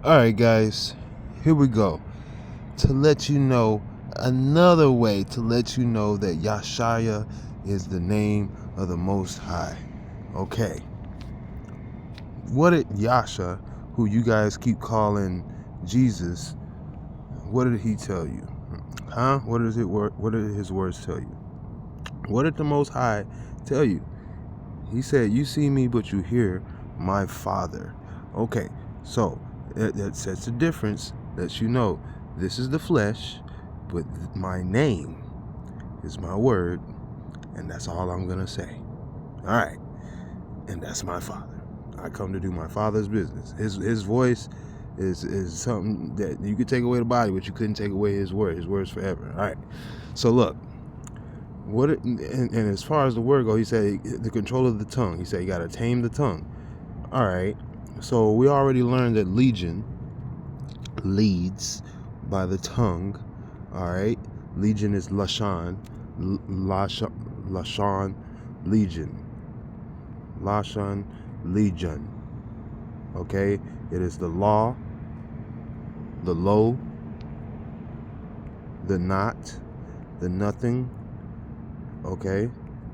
Alright guys, here we go. To let you know, another way to let you know that Yashaya is the name of the Most High. Okay. What did Yasha, who you guys keep calling Jesus, what did he tell you? Huh? What did his words tell you? What did the Most High tell you? He said, you see me, but you hear my Father. Okay, so that sets a difference, lets you know this is the flesh, but my name is my word, and that's all I'm going to say. All right, and that's my Father. I come to do my Father's business. His voice is something that you could take away the body, but you couldn't take away his word. His word's forever. All right, so look. And as far as the word go, he said the control of the tongue. He said you got to tame the tongue. All right. So we already learned that legion leads by the tongue. All right. Legion is lashon, lashon, legion, lashon, legion. Okay. It is the law, the low, the not, the nothing. Okay,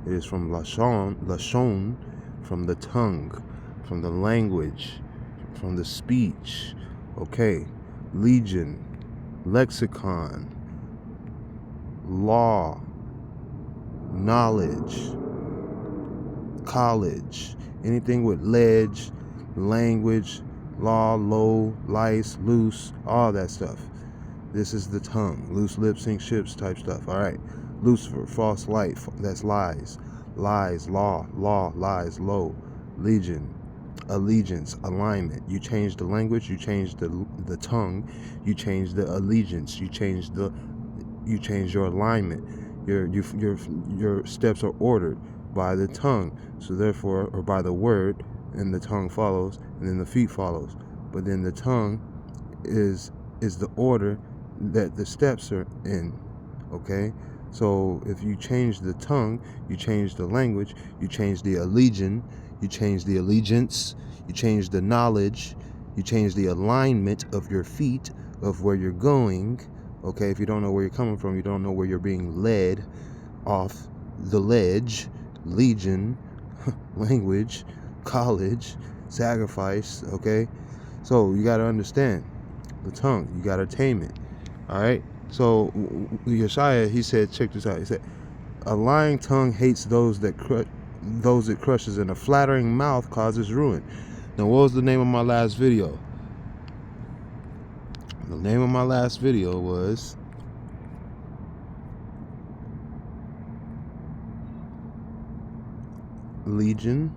it is from lashon, from the tongue, from the language, from the speech. Okay, legion, lexicon, law, knowledge, college, anything with ledge, language, law, low, lice, loose, all that stuff. This is the tongue, loose lips, sink ships type stuff. All right. Lucifer, false light, that's lies. Lies, law, lies, low. Legion, allegiance, alignment. You change the language, you change the tongue, you change the allegiance, you change your alignment. Your steps are ordered by the tongue. So therefore, or by the word, and the tongue follows, and then the feet follows. But then the tongue is the order that the steps are in. Okay? So if you change the tongue, you change the language, you change the allegiance, you change the allegiance, you change the knowledge, you change the alignment of your feet, of where you're going. Okay, if you don't know where you're coming from, you don't know where you're being led off the ledge, legion, language, college, sacrifice. Okay, so you got to understand the tongue, you got to tame it. All right. So Yeshaya, he said, check this out. He said, a lying tongue hates those it crushes, and a flattering mouth causes ruin. Now, what was the name of my last video? The name of my last video was Legion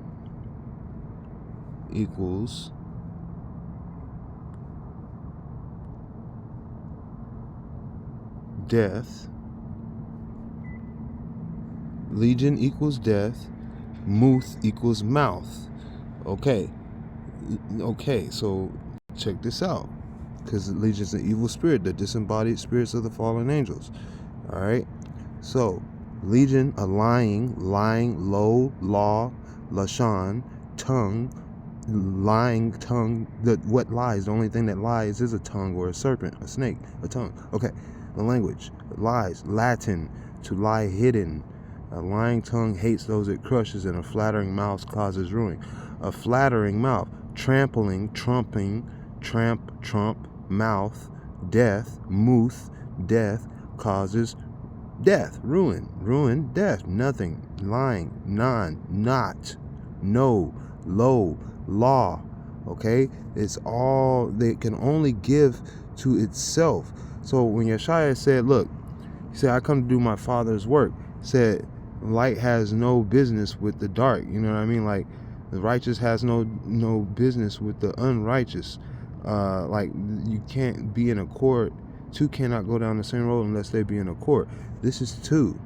equals death. Legion equals death. Muth equals mouth. Okay, so check this out. Because Legion is an evil spirit, the disembodied spirits of the fallen angels. All right, so Legion, a lying, low, law, lashon, tongue, lying tongue. What lies? The only thing that lies is a tongue, or a serpent, a snake, a tongue. Okay. The language, lies, Latin, to lie hidden. A lying tongue hates those it crushes, and a flattering mouth causes ruin. A flattering mouth, trampling, trumping, trump, mouth, death, muth, death, causes death, ruin, death, nothing, lying, not, no, low, law. Okay, it's all they can only give to itself. So when Yeshaya said, look, he said, I come to do my Father's work, said light has no business with the dark. You know what I mean? Like the righteous has no business with the unrighteous. Like you can't be in accord. Two cannot go down the same road unless they be in accord. This is two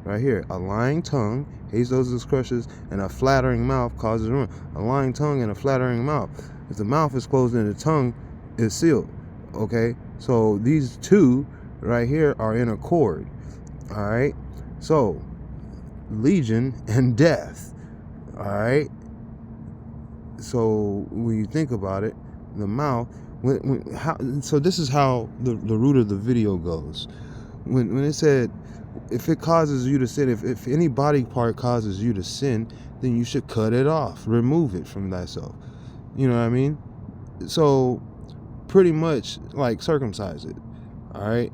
right here. A lying tongue hates those it crushes, and a flattering mouth causes ruin. A lying tongue and a flattering mouth. If the mouth is closed and the tongue is sealed. Okay, so these two right here are in accord. All right, so legion and death. All right, so when you think about it, The mouth. So this is how the root of the video goes. When it said, if it causes you to sin, if any body part causes you to sin, then you should cut it off, remove it from thyself. You know what I mean? So pretty much like circumcise it. All right.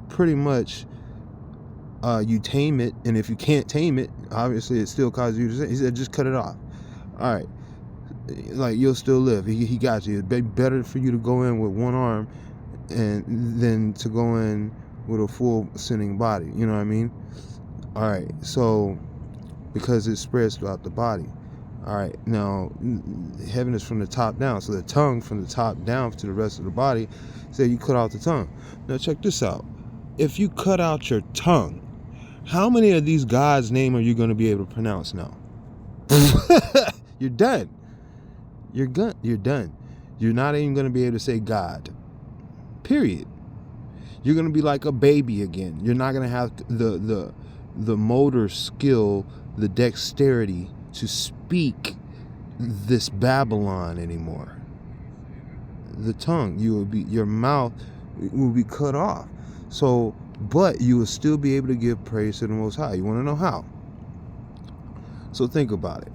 Pretty much you tame it, and if you can't tame it, obviously it still causes you to sin. He said just cut it off. All right. Like, you'll still live. He got you. It'd be better for you to go in with one arm and than to go in with a full sinning body. You know what I mean? All right. So because it spreads throughout the body. All right. Now heaven is from the top down. So the tongue from the top down to the rest of the body. Say you cut out the tongue. Now check this out. If you cut out your tongue, how many of these God's name are you going to be able to pronounce now? You're done. You're done. You're not even going to be able to say God. Period. You're going to be like a baby again. You're not going to have the motor skill, the dexterity to speak this Babylon anymore. The tongue, your mouth will be cut off. So, but you will still be able to give praise to the Most High. You want to know how? So think about it.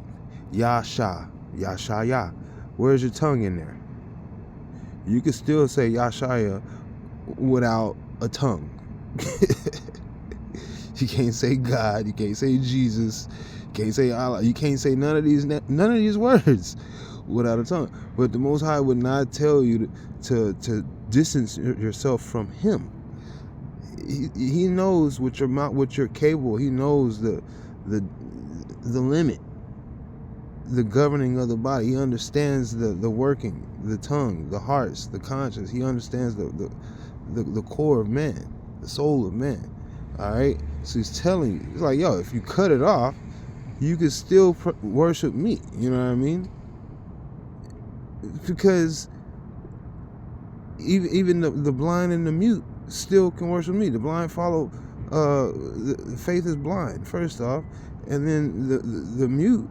Yasha, Yashaya. Where's your tongue in there? You can still say Yashaya without a tongue. You can't say God. You can't say Jesus. You can't say Allah. You can't say none of these words without a tongue. But the Most High would not tell you to distance yourself from Him. He knows what your mouth, what you're capable. He knows the limit, the governing of the body. He understands the working, the tongue, the hearts, the conscience. He understands the core of man, the soul of man. All right. So he's telling you, it's like, yo, if you cut it off, you can still worship me. You know what I mean? Because even the blind and the mute still can worship me. The blind follow. The faith is blind, first off, and then the mute,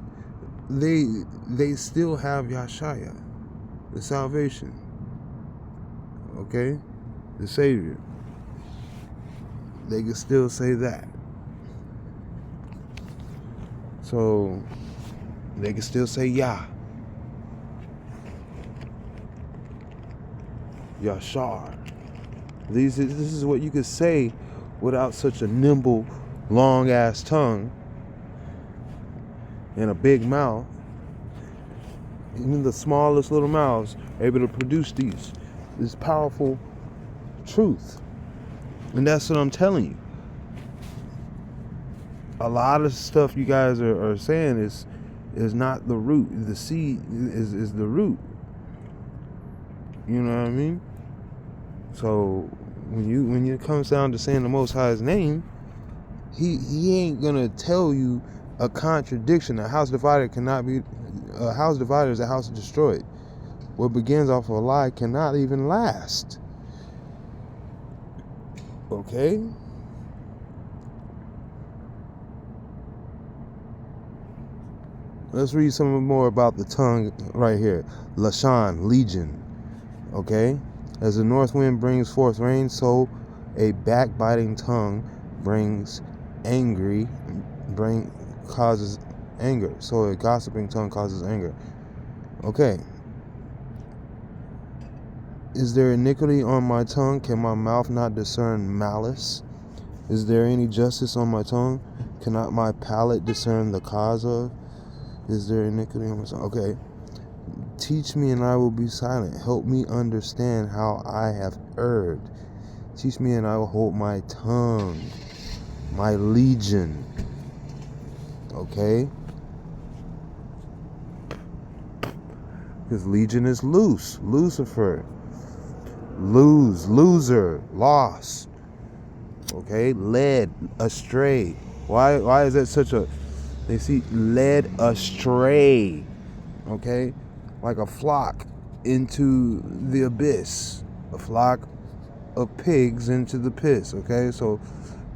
they still have Yashaya, the salvation. Okay, the Savior. They can still say that. So they can still say Yah. Yashar. This is what you could say without such a nimble, long-ass tongue and a big mouth. Even the smallest little mouths are able to produce this powerful truth. And that's what I'm telling you. A lot of stuff you guys are saying is not the root. The seed is the root. You know what I mean? So when it comes down to saying the Most High's name, he ain't gonna tell you a contradiction. A house divided cannot be. A house divided is a house destroyed. What begins off of a lie cannot even last. Okay? Let's read some more about the tongue right here. Lashan, legion. Okay? As the north wind brings forth rain, so a backbiting tongue causes anger. So a gossiping tongue causes anger. Okay. Is there iniquity on my tongue? Can my mouth not discern malice? Is there any justice on my tongue? Cannot my palate discern the cause of? Is there iniquity on my tongue? Okay. Teach me and I will be silent. Help me understand how I have erred. Teach me and I will hold my tongue, my legion. Okay? Because legion is loose. Lucifer. Loser, loss. Okay? Led astray. Why is that such a... They see led astray. Okay? Like a flock into the abyss. A flock of pigs into the piss. Okay? So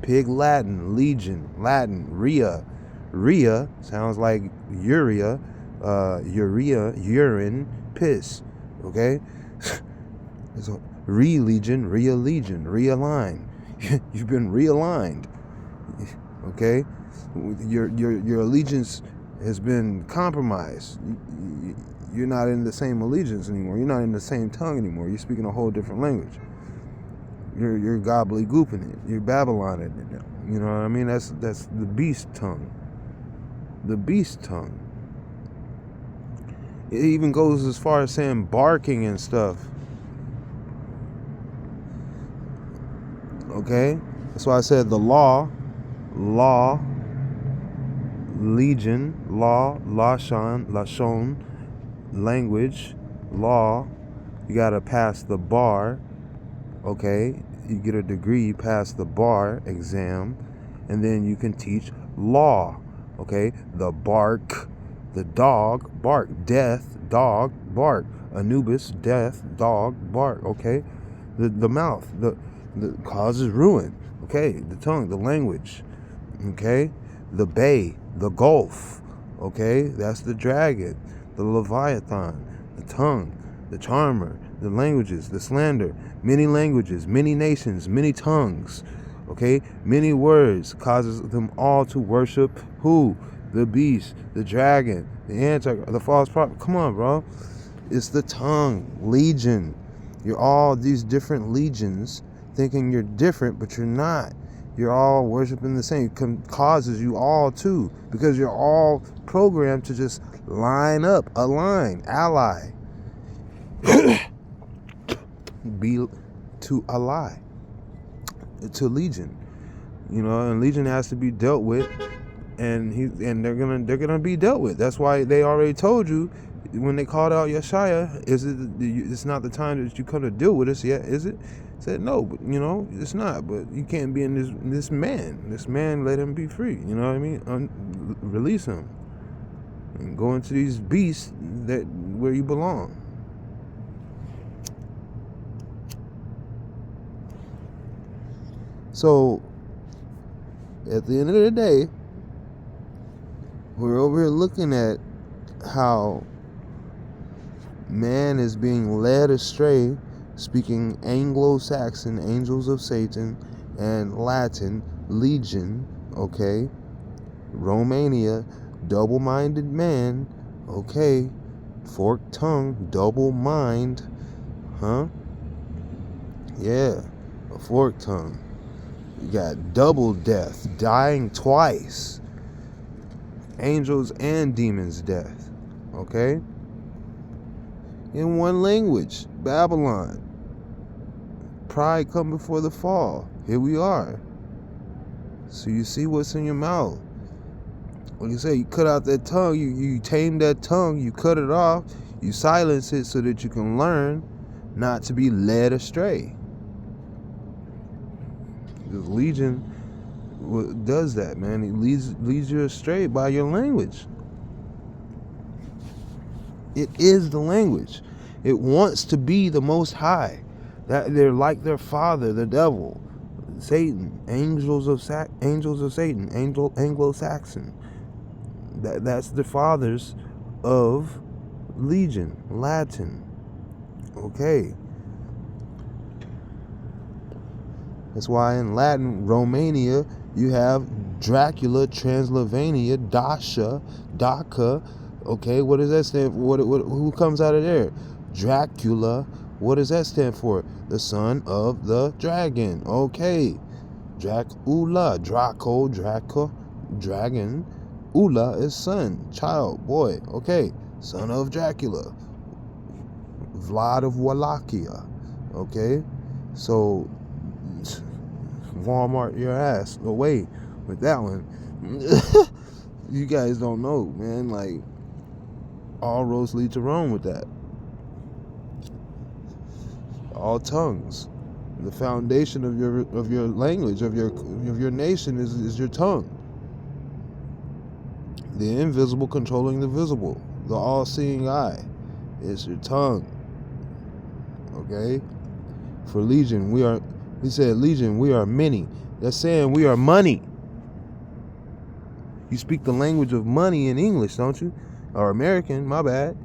pig Latin, legion, Latin, rhea. Rhea sounds like urea, urine, piss. Okay? It's a religion, realign. You've been realigned. Okay? Your allegiance has been compromised. You're not in the same allegiance anymore. You're not in the same tongue anymore. You're speaking a whole different language. You're gobbledygooping it. You're Babyloning it. You know what I mean? That's the beast tongue. The beast tongue. It even goes as far as saying barking and stuff. Okay? That's why I said the law, legion, lashon, language, law. You gotta pass the bar. Okay? You get a degree, you pass the bar exam, and then you can teach law. Okay? The bark, the dog, bark, death, dog, bark, Anubis, death, dog, bark. Okay? The mouth, the causes ruin. Okay? The tongue, the language. Okay? The bay, the gulf. Okay? That's the dragon, the leviathan, the tongue, the charmer, the languages, the slander, many languages, many nations, many tongues. Okay? Many words causes them all to worship who? The beast, the dragon, the antichrist, the false prophet. Come on, bro. It's the tongue, legion. You're all these different legions thinking you're different, but you're not. You're all worshiping the same. Causes you all to, because you're all programmed to just line up, align, ally. Be to ally. To legion. You know, and legion has to be dealt with, and they're gonna be dealt with. That's why they already told you when they called out Yeshaya, it's not the time that you come to deal with us yet, is it? Said no, but you know it's not. But you can't be in this man. This man, let him be free. You know what I mean? Release him and go into these beasts that where you belong. So at the end of the day, we're over here looking at how man is being led astray, speaking Anglo-Saxon, angels of Satan, and Latin, legion, okay? Romania, double-minded man, okay? Forked tongue, double mind, huh? Yeah, a forked tongue. You got double death, dying twice. Angels and demons' death, okay? In one language, Babylon. Pride come before the fall. Here we are. So you see what's in your mouth. When you say you cut out that tongue, you tame that tongue, you cut it off, you silence it so that you can learn not to be led astray. Because Legion does that, man. It leads you astray by your language. It is the language. It wants to be the Most High. That they're like their father, the devil, Satan, angels of Satan, Anglo-Saxon. That's the fathers of Legion, Latin. Okay. That's why in Latin, Romania, you have Dracula, Transylvania, Daca. Okay, what does that stand for? Who comes out of there? Dracula. What does that stand for? The son of the dragon. Okay. Dracula, Draco, dragon. Ula is son, child, boy. Okay. Son of Dracula. Vlad of Wallachia. Okay. So, Walmart your ass away with that one. You guys don't know, man. Like, all roads lead to Rome with that. All tongues. The foundation of your language, of your nation is your tongue. The invisible controlling the visible. The all-seeing eye is your tongue. Okay? For Legion, he said, Legion, we are many. That's saying we are money. You speak the language of money in English, don't you? Or American, my bad.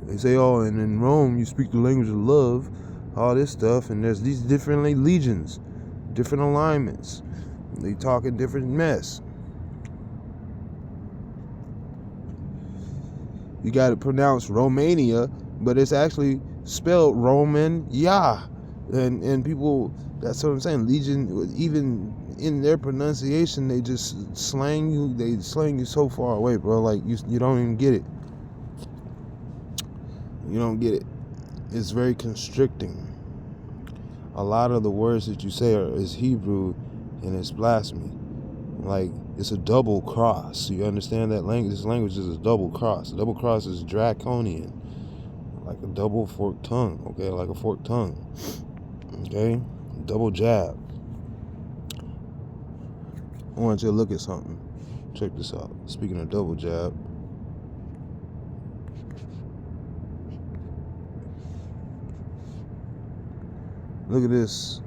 They say, oh, and in Rome you speak the language of love, all this stuff, and there's these different legions, different alignments. They talk in different mess. You got to pronounce Romania, but it's actually spelled Roman, yeah. And people, that's what I'm saying. Legion, even in their pronunciation, they just slang you. They slang you so far away, bro. Like you don't even get it. You don't get it. It's very constricting. A lot of the words that you say is Hebrew, and it's blasphemy. Like, it's a double cross. You understand that language? This language is a double cross. A double cross is draconian, like a double forked tongue. Okay, like a forked tongue. Okay, double jab. I want you to look at something. Check this out. Speaking of double jab. Look at this.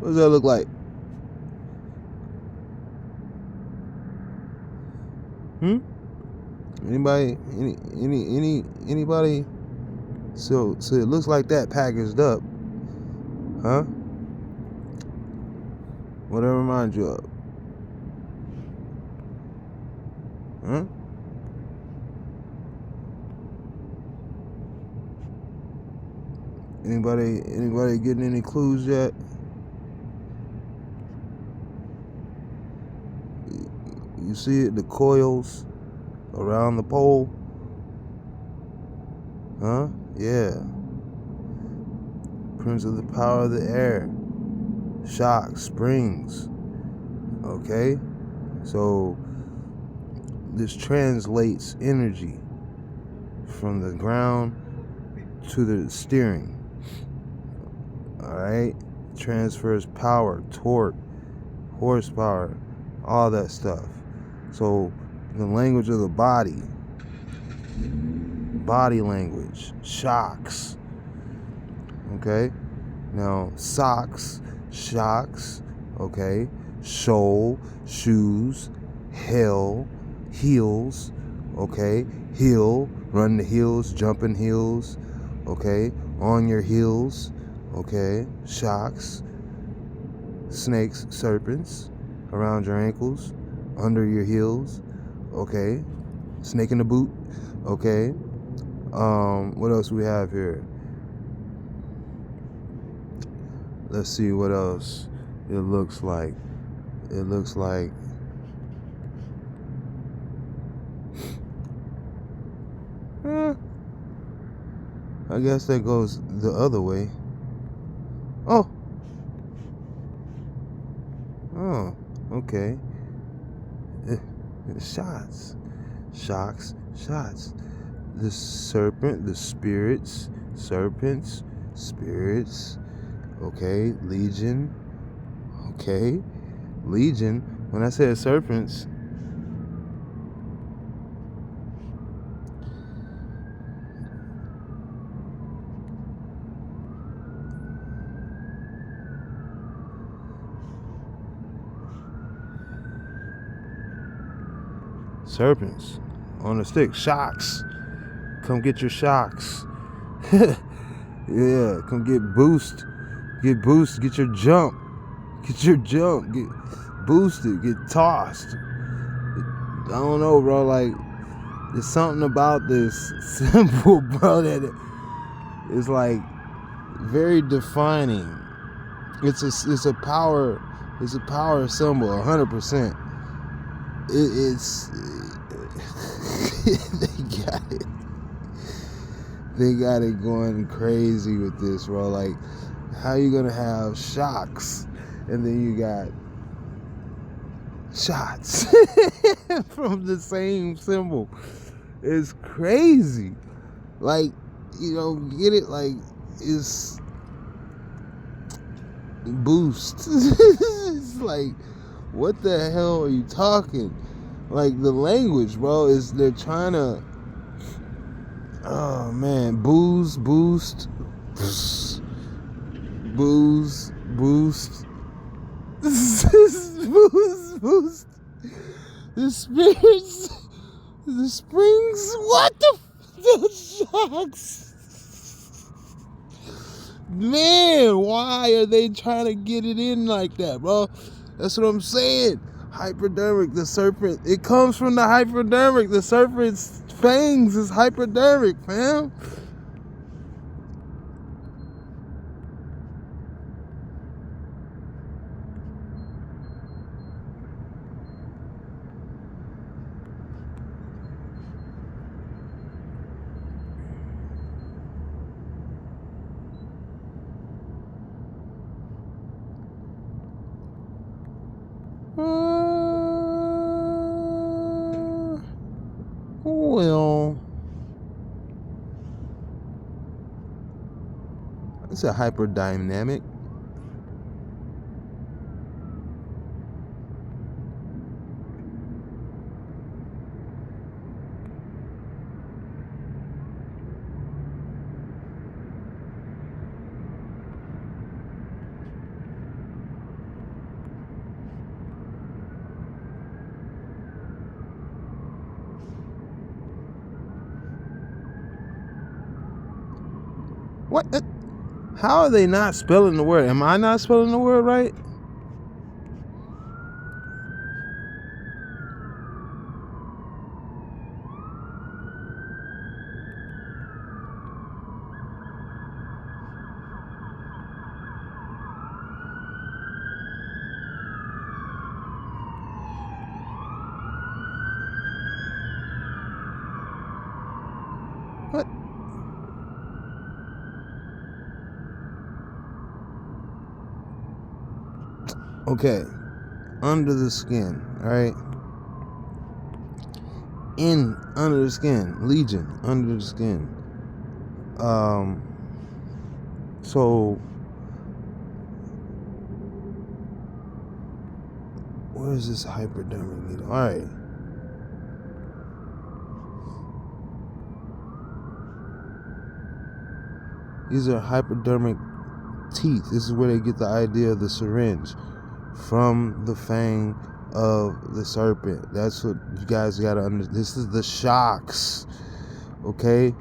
What does that look like? Anybody? Anybody? So it looks like that packaged up, huh? What that reminds you of? Huh? Anybody getting any clues yet? You see it, the coils around the pole? Huh? Yeah. Prince of the power of the air. Shock, springs. Okay? So this translates energy from the ground to the steering. Alright? Transfers power, torque, horsepower, all that stuff. So the language of the body language, shocks. Okay? Now socks, shocks, okay? Shoal, shoes, hell, heels, okay? Heel, run the heels, jumping heels, okay? On your heels, okay? Shocks, snakes, serpents, around your ankles, under your heels, okay? Snake in the boot, okay? What else we have here? Let's see what else it looks like. It looks like I guess that goes the other way. Oh, okay. Shots, shocks, shots. The serpent, the spirits, serpents, spirits. Okay, legion. Okay, legion. When I said serpents, serpents on the stick, shocks. Come get your shocks. Yeah, come get boost. Get boost, get your jump. Get your jump. Get boosted, get tossed. I don't know, bro. Like, there's something about this symbol, bro, that is like very defining. It's a power symbol, 100%. It's they got it going crazy with this, bro. Like, how you gonna have shocks and then you got shots from the same symbol? It's crazy. Like, you know, get it? Like, it's boost. It's like, what the hell are you talking? Like the language, bro, is they're trying to. Oh man, boost, boost, boost. The spirits, the springs. What the shocks? Man, why are they trying to get it in like that, bro? That's what I'm saying. Hypodermic, the serpent. It comes from the hypodermic. The serpent's fangs is hypodermic, fam. Well, it's a hyperdynamic. What? How are they not spelling the word? Am I not spelling the word right? What? Okay. Under the skin, alright? Under the skin. Legion, under the skin. So where is this hypodermic needle? Alright. These are hypodermic teeth. This is where they get the idea of the syringe, from the fang of the serpent. That's what you guys gotta understand. This is the shocks. Okay?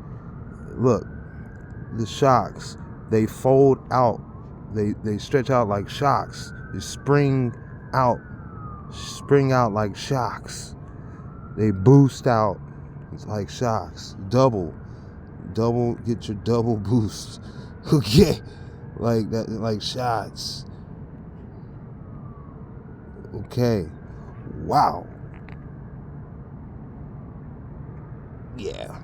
Look, the shocks. They fold out. They stretch out like shocks. They spring out like shocks. They boost out. It's like shocks. Double, get your double boost. Okay, like that, like shots. Okay, wow. Yeah.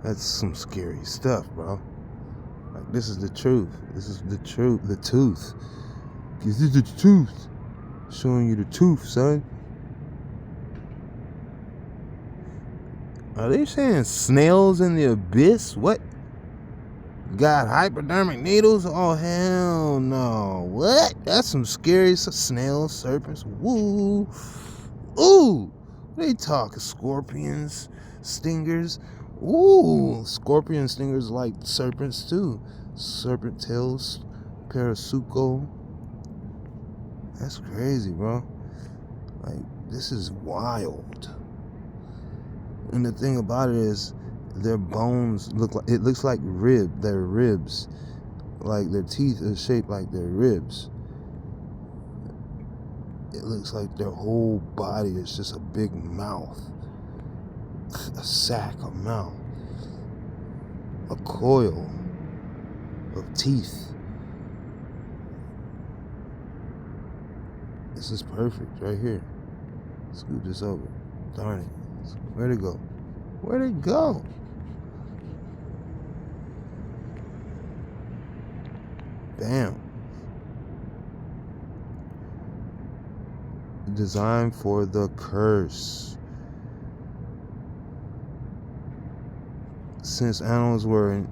That's some scary stuff, bro. Like, this is the truth. This is the truth. The tooth. This is the truth. Showing you the tooth, son. Are they saying snails in the abyss? What? Got hypodermic needles? Oh, hell no. What? That's some scary snails, serpents. Woo. Ooh. They talking scorpions, stingers. Ooh. Scorpion stingers like serpents too. Serpent tails, parasuco. That's crazy, bro. Like, this is wild. And the thing about it is, their bones looks like their ribs. Like, their teeth are shaped like their ribs. It looks like their whole body is just a big mouth. A sack of mouth. A coil of teeth. This is perfect right here. Scoot this over. Darn it. Where'd it go? Where'd it go? Bam. Designed for the curse. Since animals were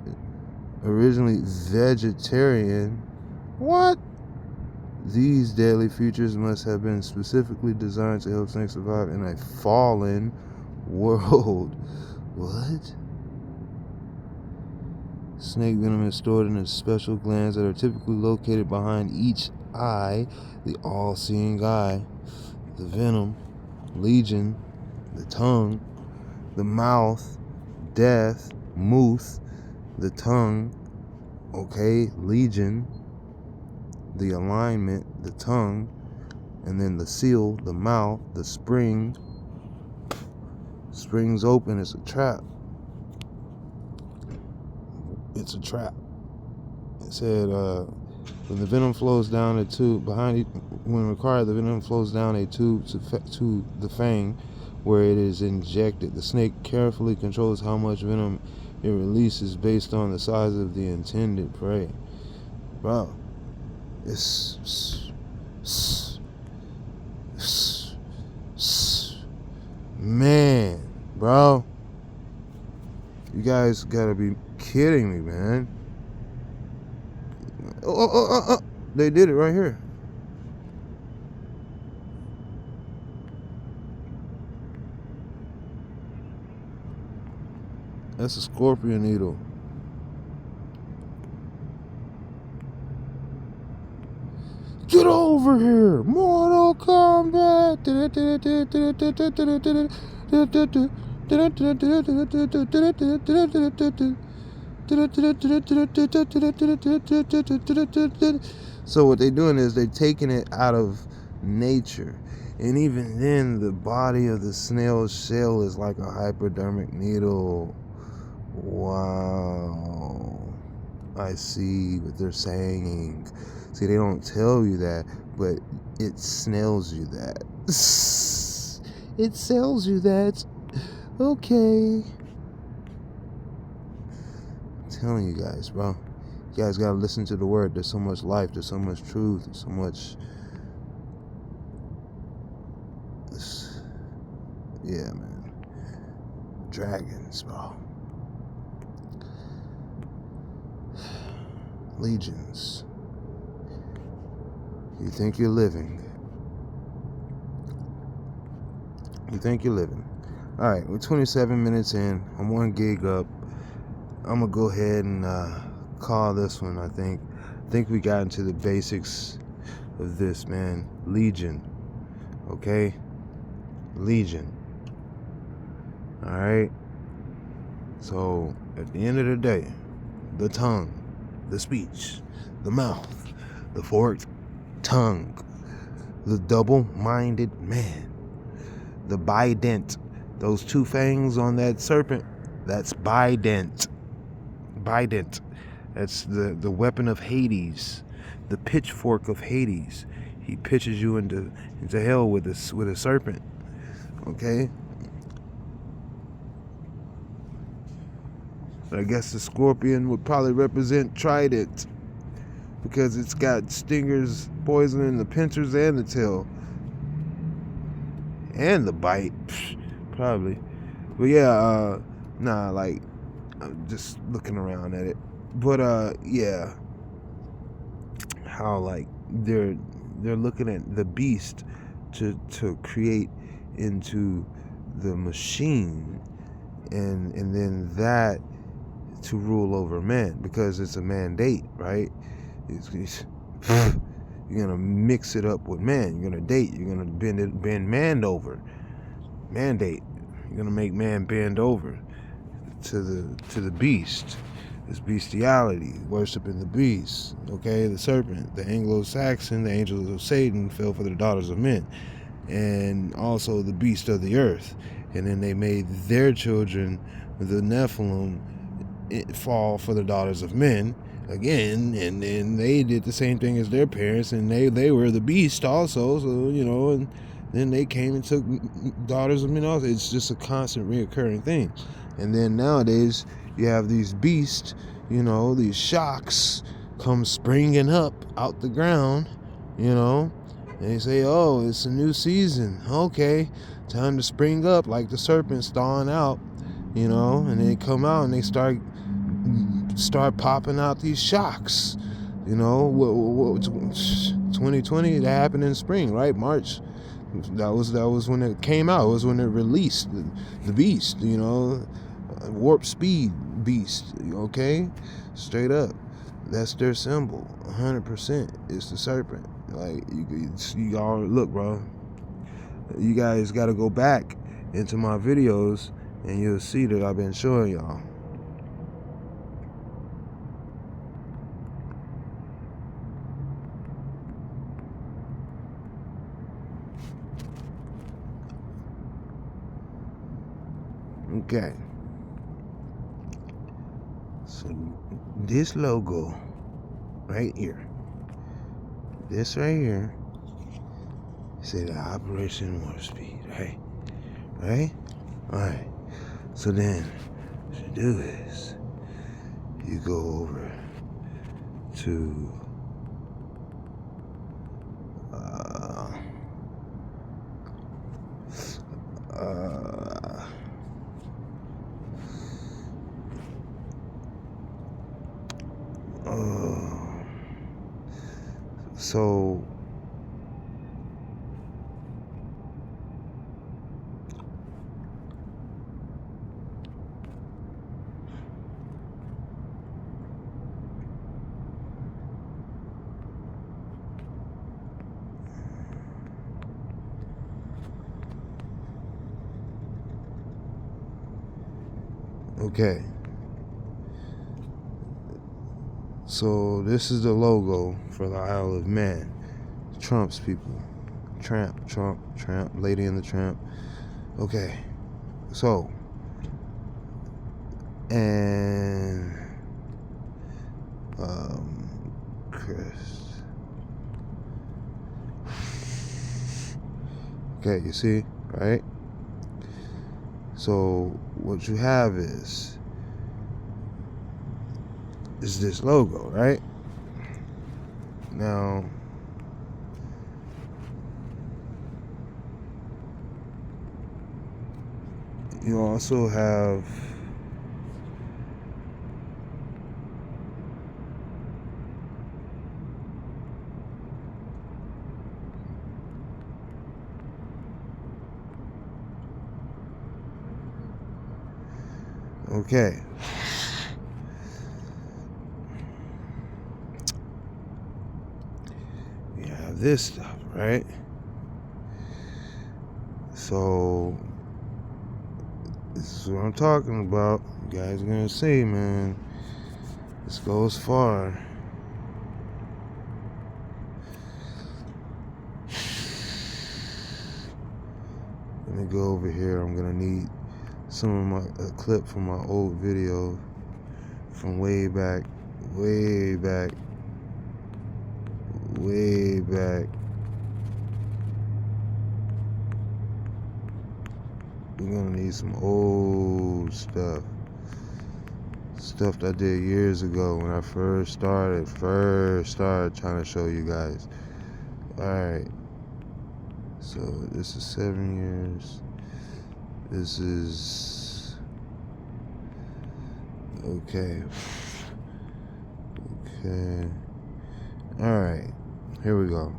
originally vegetarian. What? These deadly features must have been specifically designed to help snakes survive in a fallen world. What? Snake venom is stored in special glands that are typically located behind each eye, the all-seeing eye, the venom, legion, the tongue, the mouth, death, muth, the tongue, okay, legion, the alignment, the tongue, and then the seal, the mouth, the spring. Spring's open, it's a trap. It's a trap. It said, when the venom flows down a tube, when required, the venom flows down a tube to the fang where it is injected. The snake carefully controls how much venom it releases based on the size of the intended prey. Bro, man, bro, you guys gotta be kidding me, man. Oh, they did it right here. That's a scorpion needle. Get over here! Mortal Kombat! So what they're doing is they're taking it out of nature. And even then, the body of the snail's shell is like a hypodermic needle. Wow. I see what they're saying. See, they don't tell you that, but it snails you that. It sells you that. Okay. I'm telling you guys, bro. You guys gotta listen to the word. There's so much life. There's so much truth. There's so much... Yeah, man. Dragons, bro. Legions. You think you're living. You think you're living. Alright, we're 27 minutes in. I'm 1 gig up. I'm gonna go ahead and call this one, I think. I think we got into the basics of this, man. Legion. Okay? Legion. Alright? So, at the end of the day, the tongue, the speech, the mouth, the forked tongue, the double-minded man, the bident, those 2 fangs on that serpent, that's bident. Bident. That's the weapon of Hades, the pitchfork of Hades. He pitches you into hell with a serpent. Okay? I guess the scorpion would probably represent trident because it's got stingers, poison in the pincers and the tail. And the bite. Probably. But yeah, like, I'm just looking around at it. But yeah. How like they're looking at the beast to create into the machine and then that to rule over man, because it's a mandate, right? You're gonna mix it up with man. You're gonna date. You're gonna bend man over. Mandate. You're gonna make man bend over to the beast. This bestiality, worshiping the beast. Okay, the serpent, the Anglo-Saxon, the angels of Satan fell for the daughters of men, and also the beast of the earth. And then they made their children, the Nephilim, fall for the daughters of men again, and then they did the same thing as their parents, and they were the beast also. So and then they came and took daughters of men also. It's just a constant reoccurring thing. And then nowadays you have these beasts, these shocks come springing up out the ground, and they say, oh, it's a new season, okay, time to spring up, like the serpents thawing out, and they come out and they start start popping out these shocks. 2020, that happened in spring, right? March. That was when it came out. It was when it released the beast. Warp speed beast. Okay, straight up. That's their symbol. 100%. It's the serpent. Like y'all look, bro. You guys got to go back into my videos and you'll see that I've been showing y'all. Okay. So this logo right here, this right here, said Operation Warp Speed, right? Right? Alright. So then, what you do is, you go over to uh, so okay. So this is the logo for the Isle of Man. Trump's people. Trump, Lady in the Tramp. Okay. So, and Chris. Okay, you see, right? So what you have is this logo, right? Now, you also have okay. You have this stuff, right? So this is what I'm talking about. You guys are gonna see, man. This goes far. Let me go over here. I'm gonna need some of a clip from my old video from way back. We're gonna need some old stuff that I did years ago when I first started trying to show you guys. Alright, so this is 7 years. This is okay. Alright, here we go.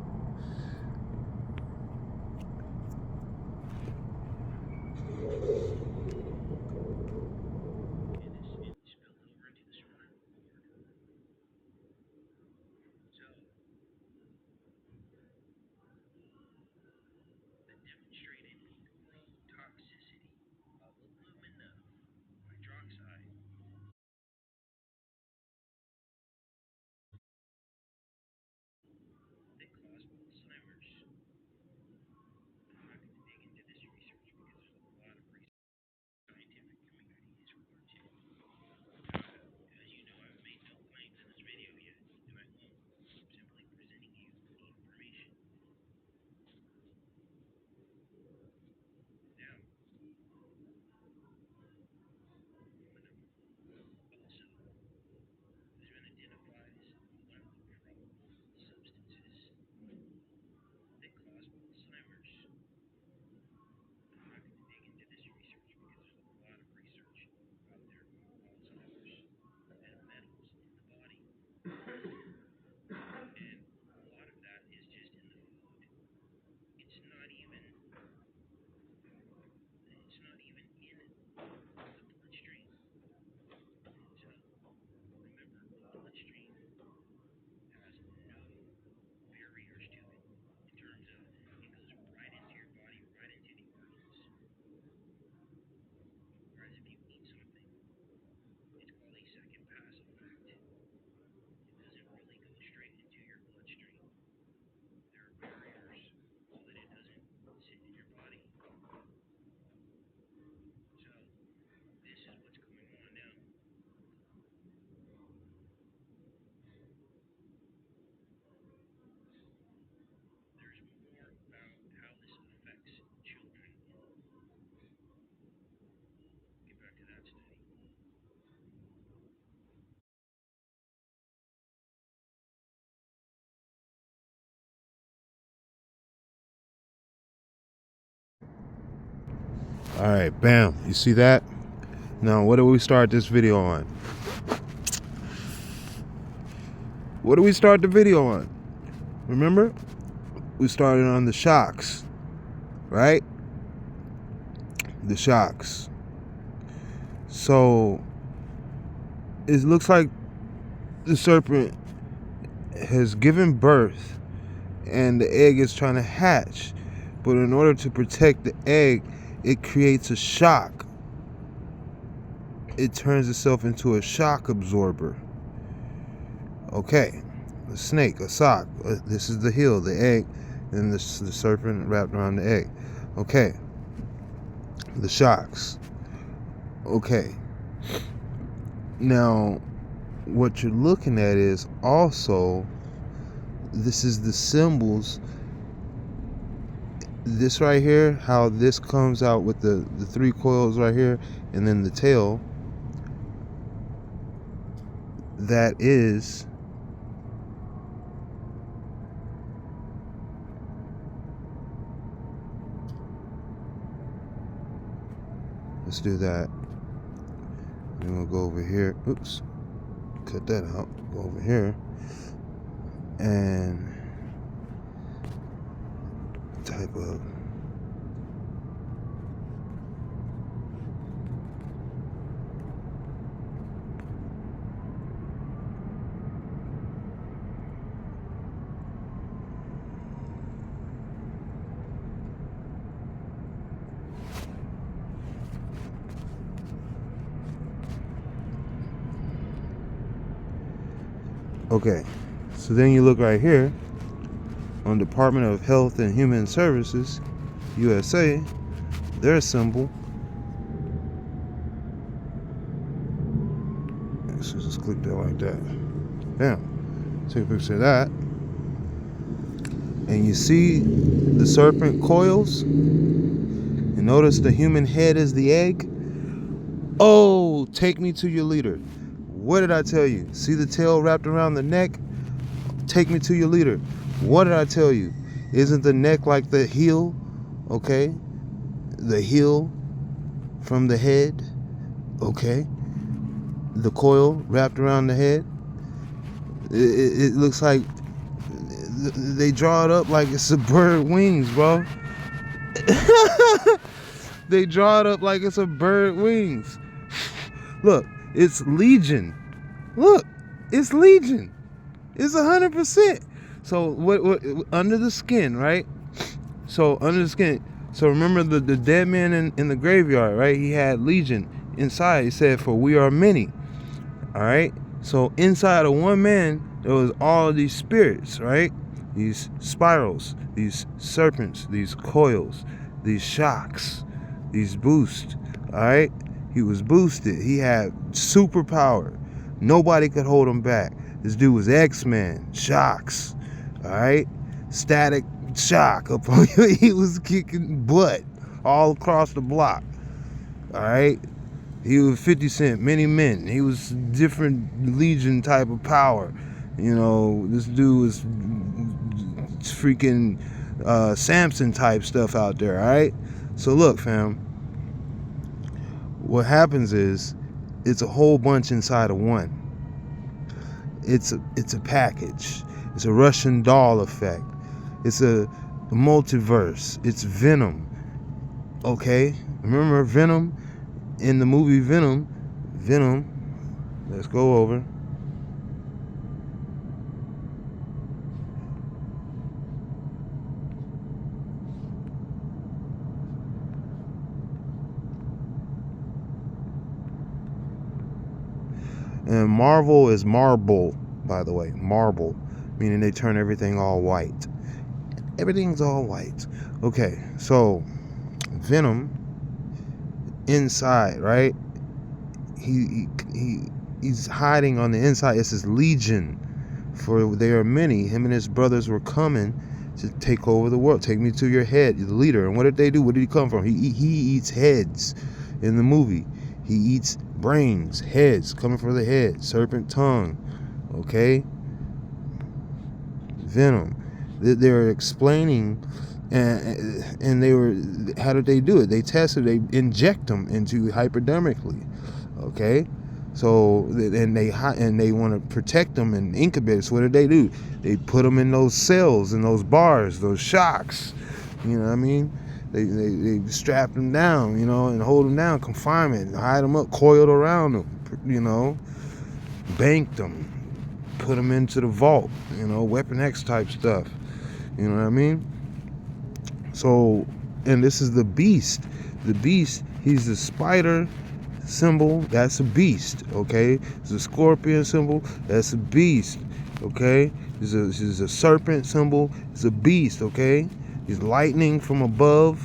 All right, bam. You see that? Now, what do we start this video on? What do we start the video on? Remember? We started on the shocks, right? The shocks. So, it looks like the serpent has given birth and the egg is trying to hatch. But in order to protect the egg, it creates a shock. It turns itself into a shock absorber. Okay, a snake, a sock. This is the heel, the egg, and the serpent wrapped around the egg. Okay, the shocks. Okay. Now, what you're looking at is also, this is the symbols. This right here, how this comes out with the 3 coils right here, and then the tail. That is let's do that. Then we'll go over here. Oops. Cut that out. Go over here. And type of okay, so then you look right here on Department of Health and Human Services, USA, their symbol. So just click that like that. Bam. Take a picture of that. And you see the serpent coils? And notice the human head is the egg? Oh, take me to your leader. What did I tell you? See the tail wrapped around the neck? Take me to your leader. What did I tell you? Isn't the neck like the heel? Okay. The heel from the head. Okay. The coil wrapped around the head. It looks like they draw it up like it's a bird wings, bro. They draw it up like it's a bird wings. Look, it's Legion. Look, it's Legion. It's 100%. So what under the skin, right? So under the skin. So remember the dead man in the graveyard, right? He had Legion inside. He said, "For we are many." All right. So inside of one man, there was all of these spirits, right? These spirals, these serpents, these coils, these shocks, these boosts. All right. He was boosted. He had superpower. Nobody could hold him back. This dude was X-Men. Shocks. All right. Static shock up on you. He was kicking butt all across the block. All right. He was 50 Cent, many men. He was different Legion type of power. You know, this dude was freaking Samson type stuff out there. All right. So look, fam. What happens is, it's a whole bunch inside of one. It's a package. It's a Russian doll effect. It's a multiverse. It's Venom. Okay? Remember Venom? In the movie Venom, let's go over. And Marvel is marble, by the way. Marble, meaning they turn everything all white. Everything's all white. Okay, so Venom inside, right? He's hiding on the inside. It says Legion, for they are many. Him and his brothers were coming to take over the world. Take me to your head, the leader. And what did they do? Where did he come from? He eats heads in the movie. He eats brains, heads, coming for the head, serpent tongue. Okay? Venom. They're explaining And they were, how did they do it? They tested, they inject them into hypodermically, okay? So, and they want to protect them and incubate. So what did they do? They put them in those cells, in those bars, those shocks, you know what I mean? They strap them down, you know, and hold them down, confinement, hide them up, coiled around them, you know, banked them, put them into the vault, you know, Weapon X type stuff, you know what I mean? So, and this is the beast. The beast, he's the spider symbol, that's a beast, okay? It's a scorpion symbol, that's a beast, okay? This is a serpent symbol, it's a beast, okay? He's lightning from above,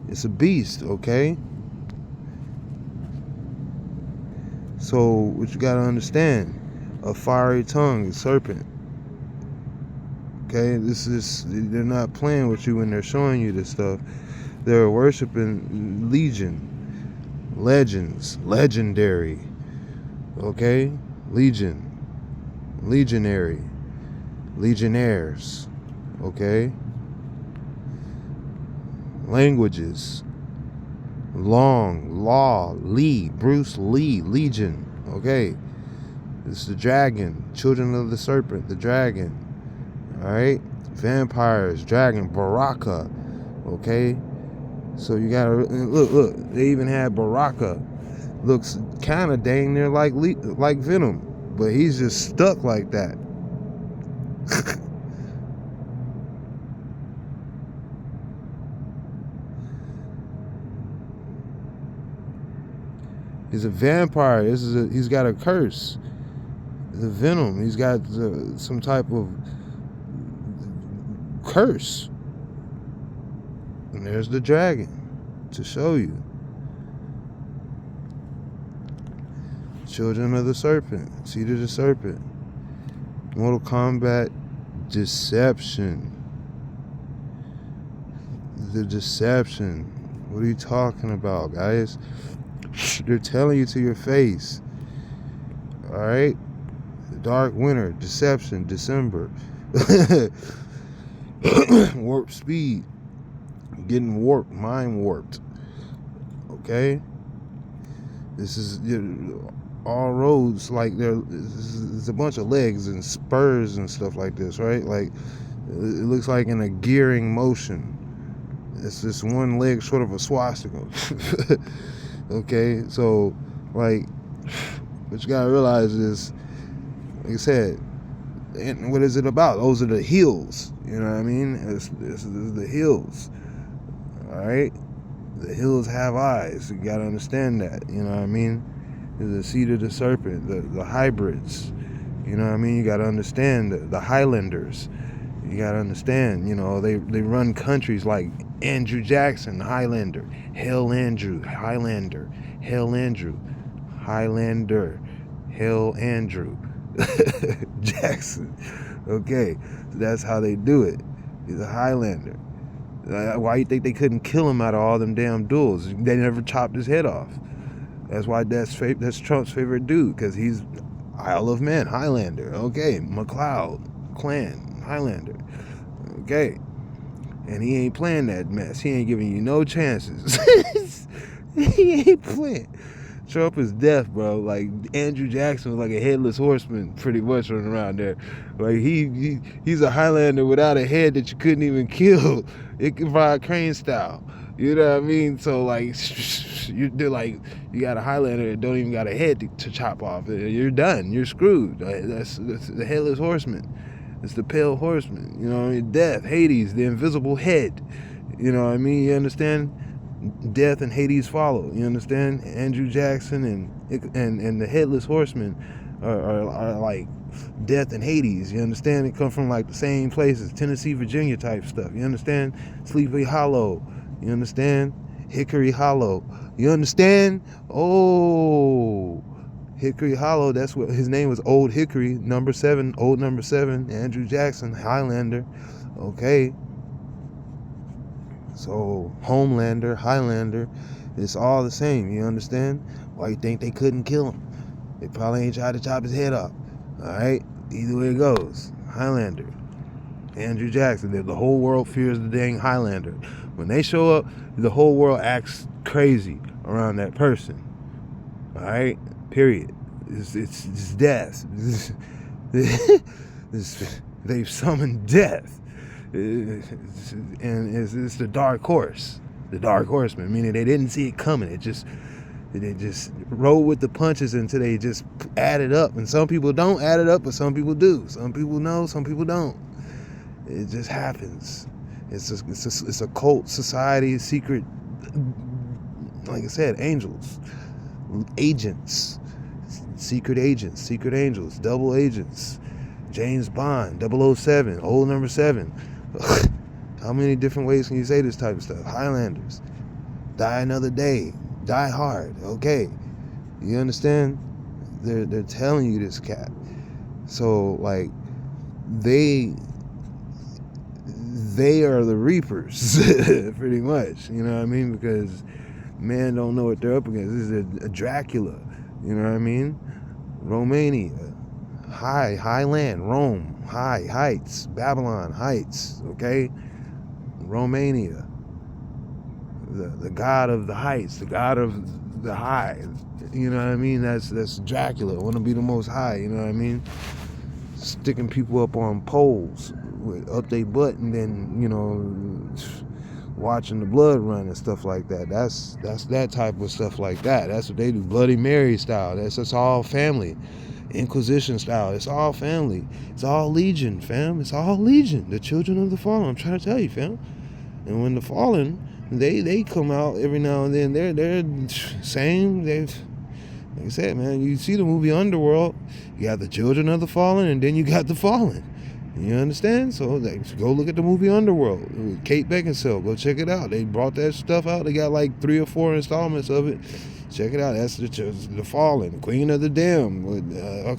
it's a beast, okay? So, what you gotta understand, a fiery tongue, a serpent. Okay, they're not playing with you when they're showing you this stuff. They're worshiping legends, legendary. Okay, legionary, legionnaires. Okay, languages, Bruce Lee, Legion. Okay, this is the dragon, children of the serpent, the dragon. Alright, vampires, dragon, Baraka. Okay, so you gotta look. They even had Baraka. Looks kind of dang near like Venom, but he's just stuck like that. He's a vampire. He's got a curse. The Venom. He's got some type of curse. And there's the dragon to show you. Children of the serpent, seed of the serpent. Mortal Kombat, deception. The deception. What are you talking about, guys? They're telling you to your face. Alright? Dark winter, deception, December. Warp speed, getting warped, mind warped. Okay, this is all roads like there's a bunch of legs and spurs and stuff like this, right? Like it looks like in a gearing motion. It's just one leg short of a swastika. Okay, so like what you gotta realize is, like I said, and what is it about? Those are the hills. You know what I mean? It's the hills. Alright? The hills have eyes. You gotta understand that. You know what I mean? The seed of the serpent, the hybrids. You know what I mean? You gotta understand the Highlanders. You gotta understand, you know, they run countries like Andrew Jackson, Highlander. Hell Andrew, Highlander. Hell Andrew, Highlander. Hell Andrew. Jackson. Okay, so that's how they do it. He's a Highlander. Why you think they couldn't kill him out of all them damn duels? They never chopped his head off. That's why that's Trump's favorite dude, because he's Isle of Man, Highlander. Okay, McLeod clan, Highlander. Okay, and he ain't playing that mess. He ain't giving you no chances. He ain't playing. Trump is deaf, bro. Like Andrew Jackson was like a headless horseman, pretty much running around there. Like he's a Highlander without a head that you couldn't even kill. It can ride crane style. You know what I mean? So like, they're like, you got a Highlander that don't even got a head to chop off. You're done. You're screwed. That's the headless horseman. It's the pale horseman. You know what I mean? Death, Hades, the invisible head. You know what I mean? You understand? Death and Hades follow. You understand? Andrew Jackson and the headless horseman are like Death and Hades. You understand? It come from like the same places, Tennessee, Virginia type stuff. You understand? Sleepy Hollow. You understand? Hickory Hollow. You understand? Oh, Hickory Hollow. That's what his name was. Old Hickory, number 7. Old number 7. Andrew Jackson, Highlander. Okay. So, Homelander, Highlander, it's all the same, you understand? Why you think they couldn't kill him? They probably ain't tried to chop his head off. Alright? Either way it goes. Highlander. Andrew Jackson. The whole world fears the dang Highlander. When they show up, the whole world acts crazy around that person. All right, period. It's death. They've summoned death, and it's the dark horse, the dark horseman. Meaning they didn't see it coming. They just roll with the punches until they just add it up. And some people don't add it up, but some people do. Some people know, some people don't. It just happens. It's a cult society, secret. Like I said, angels, agents, secret angels, double agents, James Bond, 007, old number 7. How many different ways can you say this type of stuff? Highlanders, Die Another Day, Die Hard. Okay, you understand? They're telling you this, cat. So like they are the reapers, pretty much. You know what I mean? Because man don't know what they're up against. This is a Dracula. You know what I mean? Romania, high land, Rome, heights, Babylon, heights. Okay, Romania, the god of the heights, the god of the high. You know what I mean? That's Dracula. Want to be the most high. You know what I mean? Sticking people up on poles up their butt, and then, you know, watching the blood run and stuff like that. That's that type of stuff like that. That's what they do. Bloody Mary style. That's all family. Inquisition style. It's all family. It's all legion, fam. It's all legion. The children of the fallen. I'm trying to tell you, fam. And when the fallen, they come out every now and then. They're same. They've, like I said, man, you see the movie Underworld. You got the children of the fallen, and then you got the fallen. You understand? So go look at the movie Underworld with Kate Beckinsale. Go check it out. They brought that stuff out. They got like 3 or 4 installments of it. Check it out. That's the Fallen, Queen of the Damned with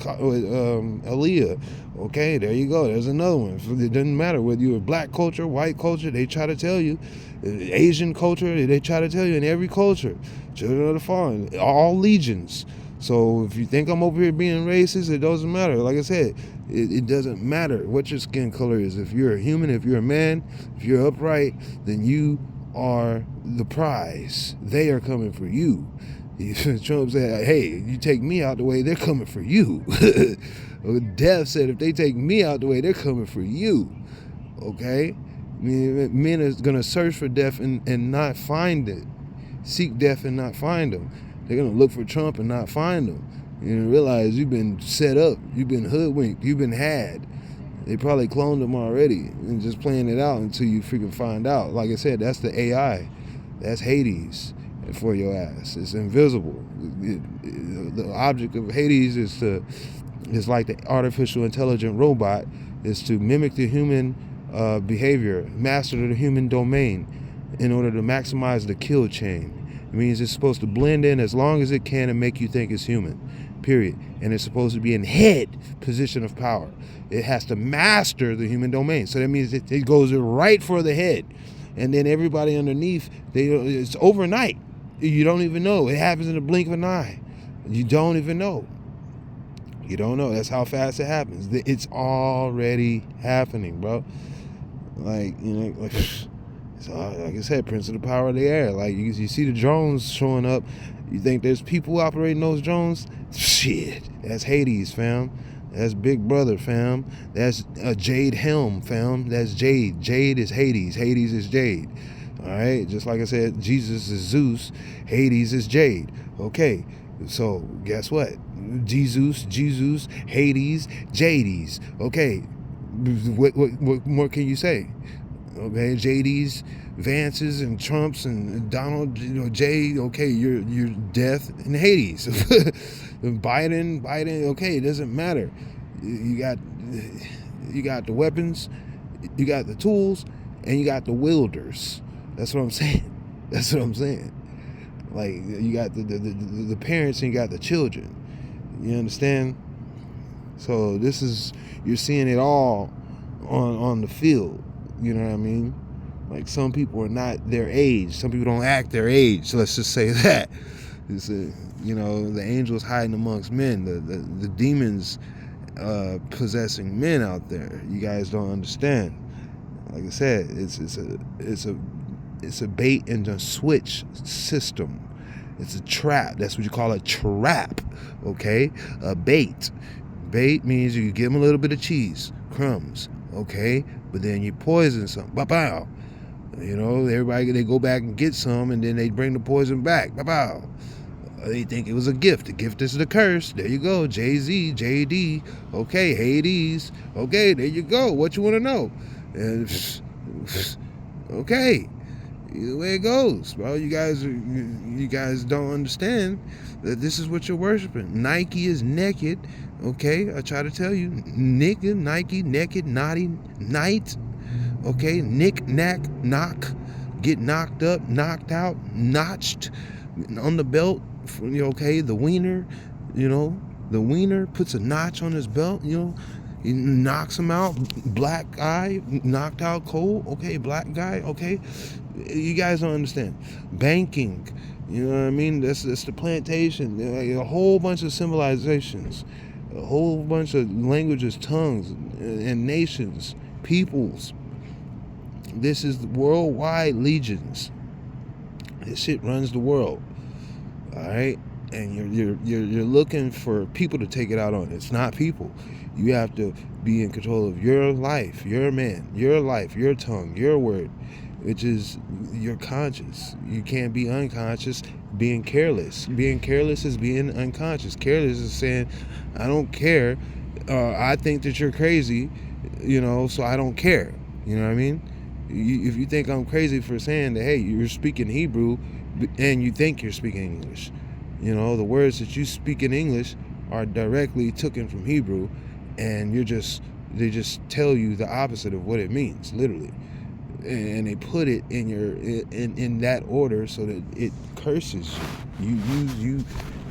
Aaliyah. Okay, there you go. There's another one. It doesn't matter whether you're black culture, white culture. They try to tell you. Asian culture. They try to tell you in every culture. Children of the Fallen. All legions. So if you think I'm over here being racist, it doesn't matter. Like I said, it doesn't matter what your skin color is. If you're a human, if you're a man, if you're upright, then you are the prize. They are coming for you. Trump said, hey, you take me out the way, they're coming for you. Death said, if they take me out the way, they're coming for you. Okay? Men are going to search for death and not find it. Seek death and not find them. They're going to look for Trump and not find him. You realize you've been set up. You've been hoodwinked. You've been had. They probably cloned him already and just playing it out until you freaking find out. Like I said, that's the AI. That's Hades for your ass. It's invisible. The object of Hades is like the artificial intelligent robot, is to mimic the human behavior, master the human domain in order to maximize the kill chain. It means it's supposed to blend in as long as it can and make you think it's human, period. And it's supposed to be in head position of power. It has to master the human domain. So that means it goes right for the head. And then everybody underneath, it's overnight. You don't even know. It happens in the blink of an eye. You don't even know. You don't know. That's how fast it happens. It's already happening, bro. Like, you know, like... So, like I said, Prince of the Power of the Air. Like, you see the drones showing up. You think there's people operating those drones? Shit. That's Hades, fam. That's Big Brother, fam. That's Jade Helm, fam. That's Jade. Jade is Hades. Hades is Jade. All right? Just like I said, Jesus is Zeus. Hades is Jade. Okay. So, guess what? Jesus, Hades, Jades. Okay. What more can you say? Okay, JD's, Vance's, and Trump's, and Donald, Jay. Okay, you're death and Hades. Biden. Okay, it doesn't matter. You got the weapons, you got the tools, and you got the wielders. That's what I'm saying. That's what I'm saying. Like, you got the parents and you got the children. You understand? So you're seeing it all on the field. You know what I mean? Like, some people are not their age. Some people don't act their age. So let's just say that. It's the angels hiding amongst men. The demons possessing men out there. You guys don't understand. Like I said, it's a bait and a switch system. It's a trap. That's what you call a trap. Okay, a bait. Bait means you give them a little bit of cheese, crumbs. Okay, but then you poison some. Bow. You know, everybody, they go back and get some, and then they bring the poison back. Bow. They think it was a gift. The gift is the curse. There you go. Jay-Z, JD. Okay, Hades. Okay, there you go. What you want to know? And okay, either way it goes, bro. You guys don't understand that this is what you're worshiping. Nike is naked. Okay, I try to tell you, nigga, Nike, naked, naughty, night. Okay, knick, knack, knock, get knocked up, knocked out, notched on the belt. Okay, the wiener, the wiener puts a notch on his belt. He knocks him out. Black guy, knocked out cold. Okay, black guy. Okay, you guys don't understand. Banking, you know what I mean? That's the plantation. A whole bunch of civilizations, a whole bunch of languages, tongues, and nations, peoples. This is worldwide legions. This shit runs the world. All right, and you're looking for people to take it out on. It's not people. You have to be in control of your life, your man, your life, your tongue, your word, which is your conscience. You can't be unconscious being careless. Being careless is being unconscious. Careless is saying, I don't care. I think that you're crazy, so I don't care. You know what I mean? If you think I'm crazy for saying that, hey, you're speaking Hebrew and you think you're speaking English, the words that you speak in English are directly taken from Hebrew, and they just tell you the opposite of what it means, literally, and they put it in that order so that it curses you.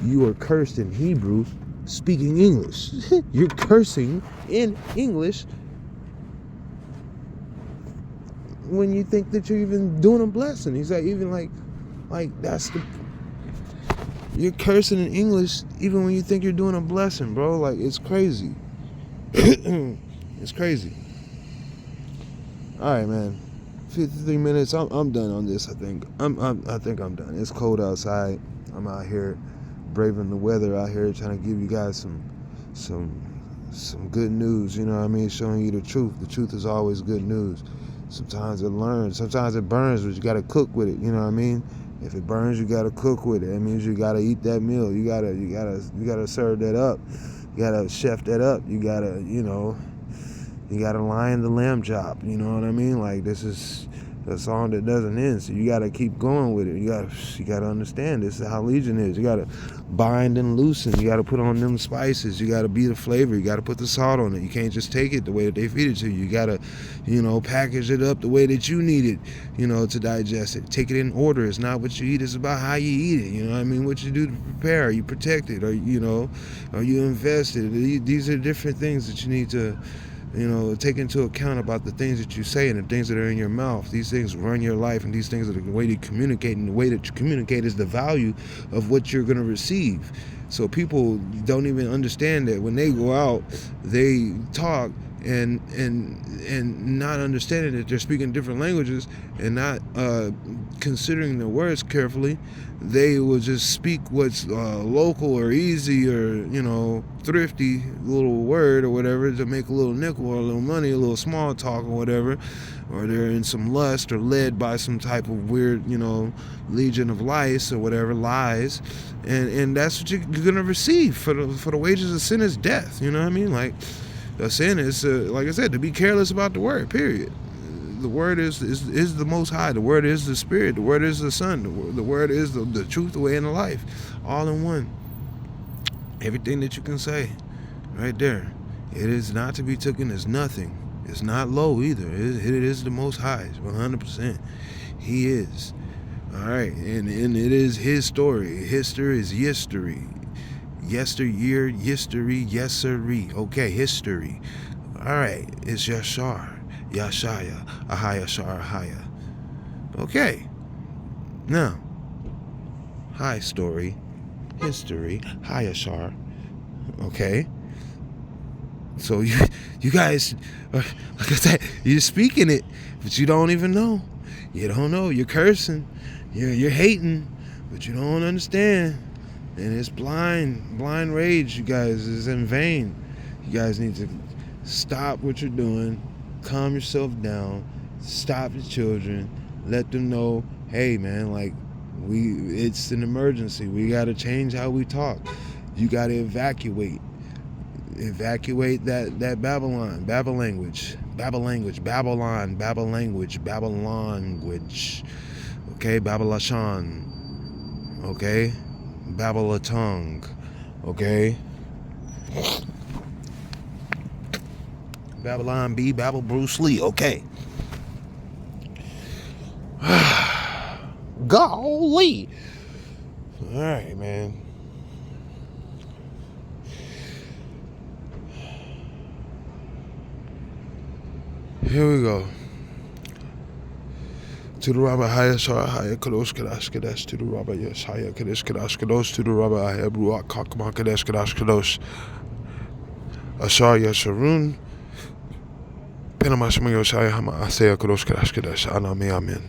You are cursed in Hebrew, speaking English. You're cursing in English when you think that you're even doing a blessing. He's like, even like that's you're cursing in English even when you think you're doing a blessing, bro. Like, it's crazy. It's crazy. All right, man. 53 minutes. I'm done on this. I think I'm done. It's cold outside. I'm out here braving the weather out here, trying to give you guys some good news. You know what I mean? Showing you the truth. The truth is always good news. Sometimes it learns. Sometimes it burns, but you got to cook with it. You know what I mean? If it burns, you got to cook with it. That means you got to eat that meal. You gotta serve that up. You got to chef that up. You got to, you got to lion the lamb chop. You know what I mean? Like, this is a song that doesn't end. So you got to keep going with it. You got to understand this is how Legion is. You got to bind and loosen. You got to put on them spices. You got to be the flavor. You got to put the salt on it. You can't just take it the way that they feed it to you. You got to, package it up the way that you need it, to digest it. Take it in order. It's not what you eat. It's about how you eat it. You know what I mean? What you do to prepare. Are you protected? Are you invested? These are different things that you need to take into account about the things that you say and the things that are in your mouth. These things run your life, and these things are the way you communicate, and the way that you communicate is the value of what you're going to receive. So people don't even understand that when they go out, they talk and not understanding that they're speaking different languages and not considering the words carefully. They will just speak what's local or easy or thrifty little word or whatever to make a little nickel or a little money, a little small talk or whatever, or they're in some lust or led by some type of weird legion of lice or whatever, lies, and that's what you're gonna receive. For the wages of sin is death. You know what I mean? Like, the sin is, like I said, to be careless about the word, period. The word is the Most High. The word is the Spirit. The word is the Son. The word is the truth, the way, and the life. All in one. Everything that you can say, right there. It is not to be taken as nothing. It's not low either. It is the Most High, 100%. He is. All right, and it is His story. History is history. Yesteryear, history, yesery. Okay, history. All right, it's Yashar, Yashaya, Ahaya, Shar, Ahaya. Okay, now, high story, history, Hayashar. Okay, So you guys, like I said, you're speaking it, but you don't even know. You don't know. You're cursing. You're hating, but you don't understand. And it's blind rage, you guys, is in vain. You guys need to stop what you're doing, calm yourself down, stop your children, let them know, hey man, like it's an emergency. We gotta change how we talk. You gotta evacuate that Babylon, Babel language, Babylon, Babel language, okay, Babelashan, okay, Babelatong, okay, Babylon B, Babel Bruce Lee, okay. Golly. All right, man. Here we go. To the Rabbi Haya Shahaya Kadosh Kadash Kadash, to the Rabbi Yeshaya Kadesh Kadash Kadosh, to the Rabbi Ahab Ruach Kakma Kadesh Kadash Kadosh, Ashar Yasharun, Penamash Yoshaya Hama Asaya Kadosh Kadash Kadash, Anami Amen.